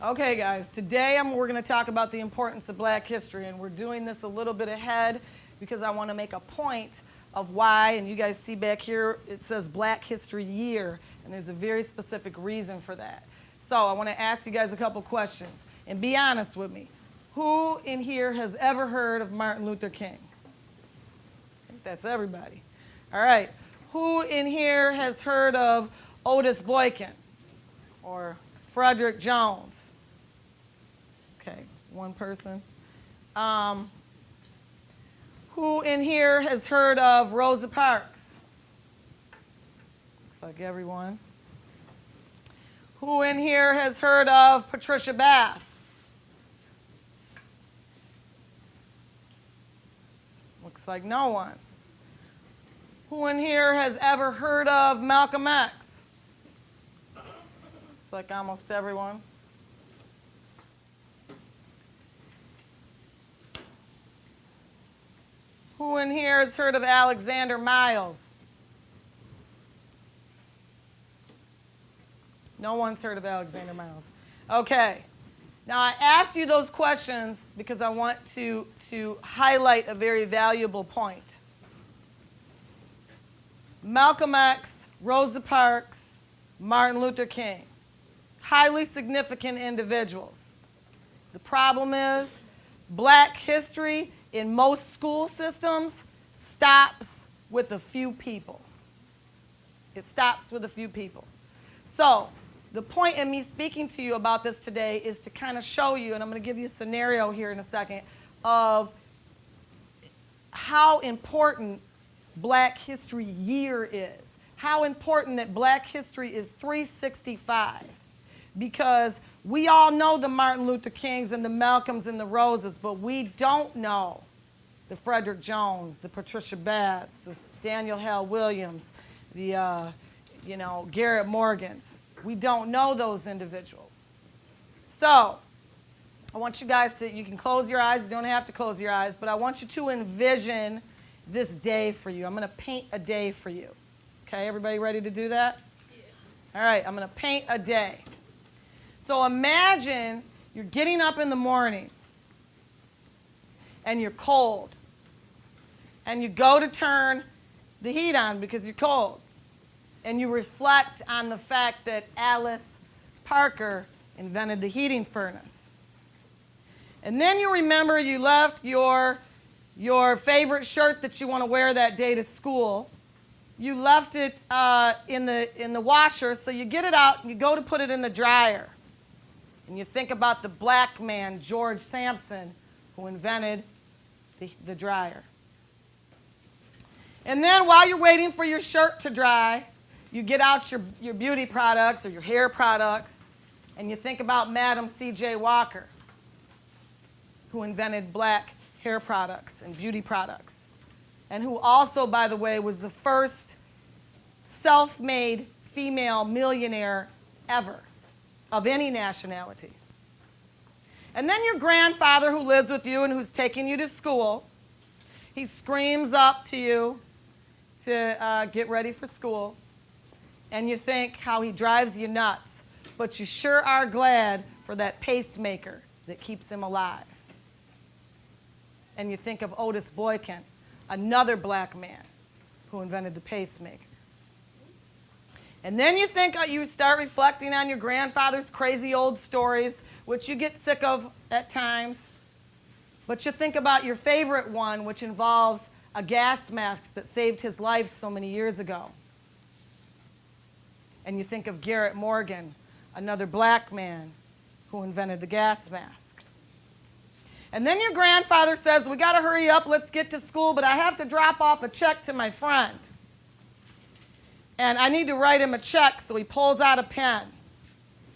Okay, guys, today we're going to talk about the importance of black history, and we're doing this a little bit ahead because I want to make a point of why, and you guys see back here, it says Black History Year, and there's a very specific reason for that. So I want to ask you guys a couple questions, and be honest with me. Who in here has ever heard of Martin Luther King? I think that's everybody. All right. Who in here has heard of Otis Boykin or Frederick Jones? Okay, one person. Who in here has heard of Rosa Parks? Looks like everyone. Who in here has heard of Patricia Bath? Looks like no one. Who in here has ever heard of Malcolm X? Looks like almost everyone. Who in here has heard of Alexander Miles? No one's heard of Alexander Miles. Okay. Now, I asked you those questions because I want to highlight a very valuable point. Malcolm X, Rosa Parks, Martin Luther King. Highly significant individuals. The problem is, black history in most school systems stops with a few people. It stops with a few people. So, the point in me speaking to you about this today is to kind of show you, and I'm going to give you a scenario here in a second, of how important Black History Year is. How important that Black history is 365. Because we all know the Martin Luther Kings and the Malcolms and the Rosas, but we don't know the Frederick Jones, the Patricia Bass, the Daniel Hale Williams, the Garrett Morgans. We don't know those individuals. So I want you guys to, you can close your eyes, you don't have to close your eyes, but I want you to envision this day for you. I'm going to paint a day for you. Okay, everybody ready to do that? Yeah. All right, I'm going to paint a day. So imagine you're getting up in the morning and you're cold and you go to turn the heat on because you're cold and you reflect on the fact that Alice Parker invented the heating furnace. And then you remember you left your favorite shirt that you want to wear that day to school. You left it in the washer, so you get it out and you go to put it in the dryer. And you think about the black man, George Sampson, who invented the dryer. And then while you're waiting for your shirt to dry, you get out your beauty products or your hair products, and you think about Madam C.J. Walker, who invented black hair products and beauty products, and who also, by the way, was the first self-made female millionaire ever, of any nationality. And then your grandfather who lives with you and who's taking you to school, he screams up to you to get ready for school, and you think how he drives you nuts, but you sure are glad for that pacemaker that keeps him alive. And you think of Otis Boykin, another black man who invented the pacemaker. And then you start reflecting on your grandfather's crazy old stories, which you get sick of at times. But you think about your favorite one, which involves a gas mask that saved his life so many years ago. And you think of Garrett Morgan, another black man who invented the gas mask. And then your grandfather says, we got to hurry up, let's get to school, but I have to drop off a check to my friend. And I need to write him a check, so he pulls out a pen.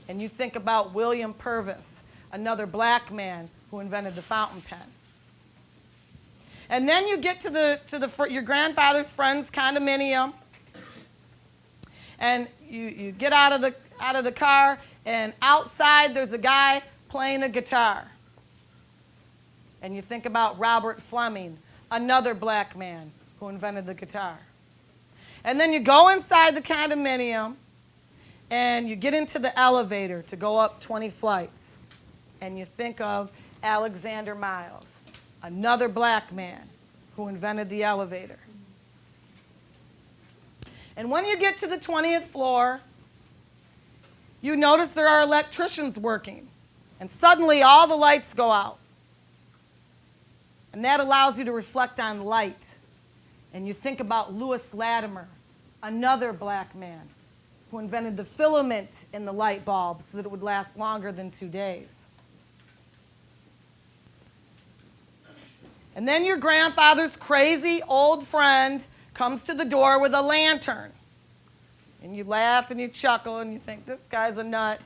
And you think about William Purvis, another black man who invented the fountain pen. And then you get to your grandfather's friend's condominium, and you get out of the car, and outside there's a guy playing a guitar. And you think about Robert Fleming, another black man who invented the guitar. And then you go inside the condominium and you get into the elevator to go up 20 flights. and you think of Alexander Miles, another black man who invented the elevator. And when you get to the 20th floor, you notice there are electricians working, and suddenly all the lights go out. And that allows you to reflect on light. And you think about Lewis Latimer, another black man who invented the filament in the light bulb so that it would last longer than 2 days. And then your grandfather's crazy old friend comes to the door with a lantern. And you laugh and you chuckle and you think, this guy's a nut.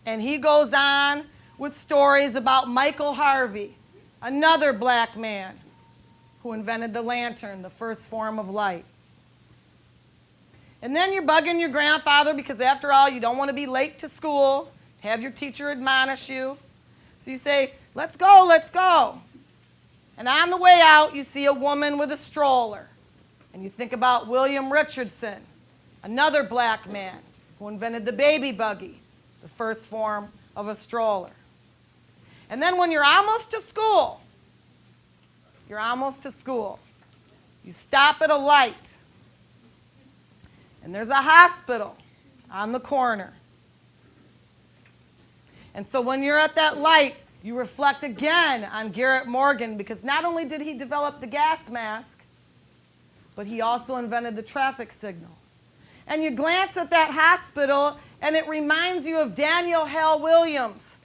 And he goes on with stories about Michael Harvey, another black man who invented the lantern, the first form of light. And then you're bugging your grandfather because, after all, you don't want to be late to school, have your teacher admonish you. So you say, let's go, let's go. And on the way out, you see a woman with a stroller. And you think about William Richardson, another black man who invented the baby buggy, the first form of a stroller. And then when you're almost to school, you stop at a light, and there's a hospital on the corner. And so when you're at that light, you reflect again on Garrett Morgan, because not only did he develop the gas mask, but he also invented the traffic signal. And you glance at that hospital, and it reminds you of Daniel Hale Williams,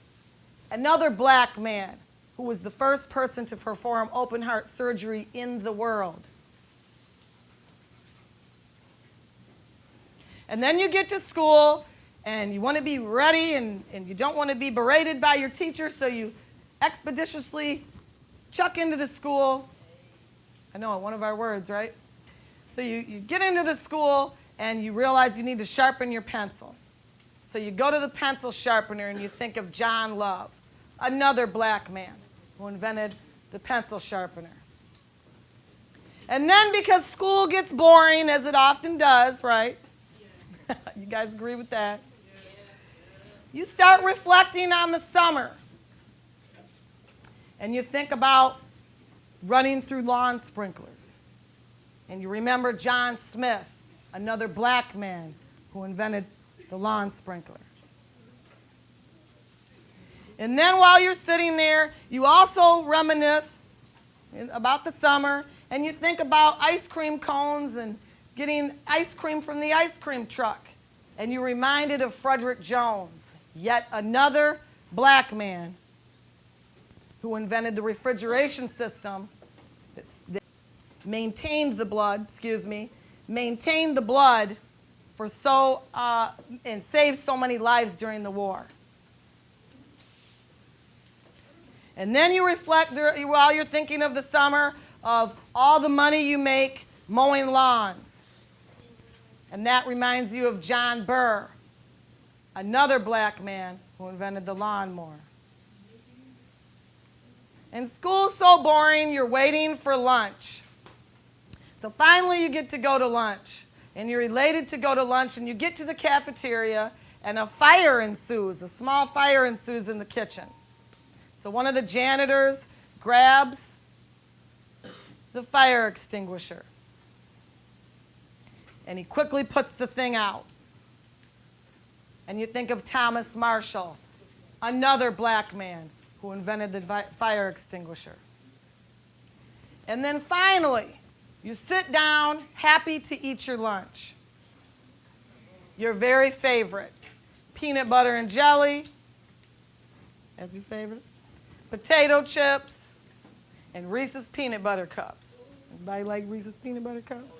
another black man who was the first person to perform open heart surgery in the world. And then you get to school, and you want to be ready, and you don't want to be berated by your teacher, so you expeditiously chuck into the school. I know, one of our words, right? So you get into the school, and you realize you need to sharpen your pencil. So you go to the pencil sharpener, and you think of John Love, another black man who invented the pencil sharpener. And then, because school gets boring, as it often does, right? Yeah. You guys agree with that? You start reflecting on the summer. And you think about running through lawn sprinklers. And you remember John Smith, another black man who invented the lawn sprinkler. And then while you're sitting there, you also reminisce about the summer, and you think about ice cream cones and getting ice cream from the ice cream truck. And you're reminded of Frederick Jones, yet another black man who invented the refrigeration system that maintained the blood for and saved so many lives during the war. And then you reflect, while you're thinking of the summer, of all the money you make mowing lawns. And that reminds you of John Burr, another black man who invented the lawnmower. And school's so boring, you're waiting for lunch. So finally you get to go to lunch. And you're elated to go to lunch, and you get to the cafeteria, and a fire ensues, a small fire ensues in the kitchen. So one of the janitors grabs the fire extinguisher, and he quickly puts the thing out. And you think of Thomas Marshall, another black man who invented the fire extinguisher. And then finally, you sit down, happy to eat your lunch. Your very favorite. Peanut butter and jelly, as your favorite. Potato chips, and Reese's peanut butter cups. Anybody like Reese's peanut butter cups?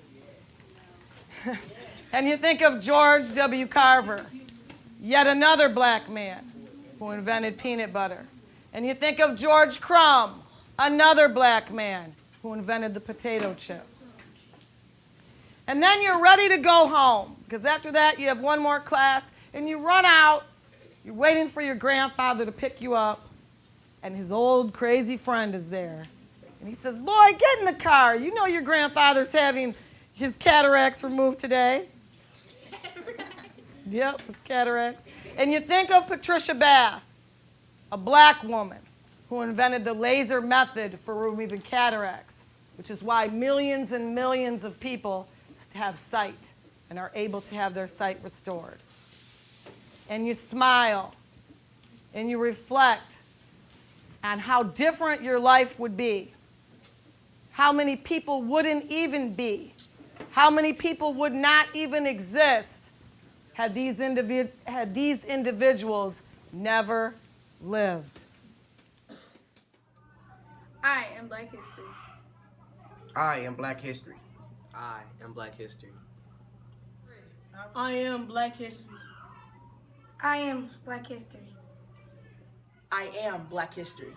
And you think of George W. Carver, yet another black man who invented peanut butter. And you think of George Crumb, another black man who invented the potato chip. And then you're ready to go home, because after that you have one more class, and you run out. You're waiting for your grandfather to pick you up, and his old crazy friend is there. And he says, boy, get in the car. You know your grandfather's having his cataracts removed today. Yep, his cataracts. And you think of Patricia Bath, a black woman who invented the laser method for removing cataracts, which is why millions and millions of people have sight and are able to have their sight restored. And you smile and you reflect on how different your life would be, how many people wouldn't even be, how many people would not even exist had these individuals never lived. I am Black History. I am Black History. I am Black History. I am Black History. I am Black History. I am Black History.